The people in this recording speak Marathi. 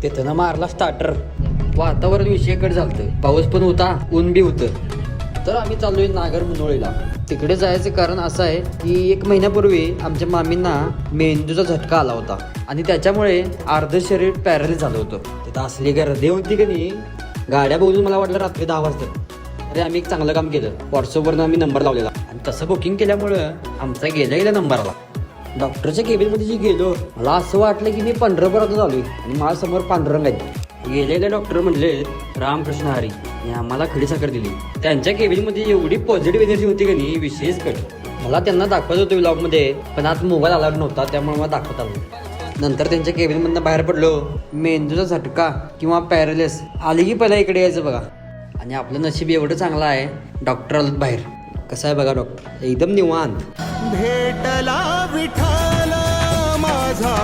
तिथं ना मारला स्टार्टर. वातावरण विषयकडे झालतं, पाऊस पण होता, ऊन बी होतं. तर आम्ही चाललोय नागर मुनोळीला. तिकडे जायचं कारण असं आहे की 1 महिन्यापूर्वी आमच्या मामींना मेंदूचा झटका आला होता आणि त्याच्यामुळे अर्ध शरीर पॅरलाइज झालं होतं. तिथं असली गर्दी होती की नाही, गाड्या बघून मला वाटलं रात्री 10 वाजता. अरे आम्ही एक चांगलं काम केलं, व्हॉट्सअपवरनं आम्ही नंबर लावलेला आणि तसं बुकिंग केल्यामुळं आमचा गेल्या नंबर आला. डॉक्टरच्या केबिनमध्ये जे गेलो, मला असं वाटलं की मी पंढरपुरातच आलोय आणि माझ्यासमोर पांडुरंग आहेत. गेलेले डॉक्टर म्हणले रामकृष्ण हरी आणि आम्हाला खडीसाखर दिली. त्यांच्या केबिनमध्ये एवढी पॉझिटिव्ह एनर्जी होती की नाही, विशेष कट. मला त्यांना दाखवत होतो व्लॉगमध्ये, पण आज मोबाईल अलाउड नव्हता, त्यामुळे मला दाखवत आलो. नंतर त्यांच्या केबिनमधनं बाहेर पडलो. मेंदूचा झटका किंवा पॅरालिस आली की पहिला इकडे यायचं बघा. आणि आपलं नशीब एवढं चांगलं आहे, डॉक्टर आलं बाहेर. कसं आहे बघा डॉक्टर, एकदम निवांत. भेटला विठाला माझा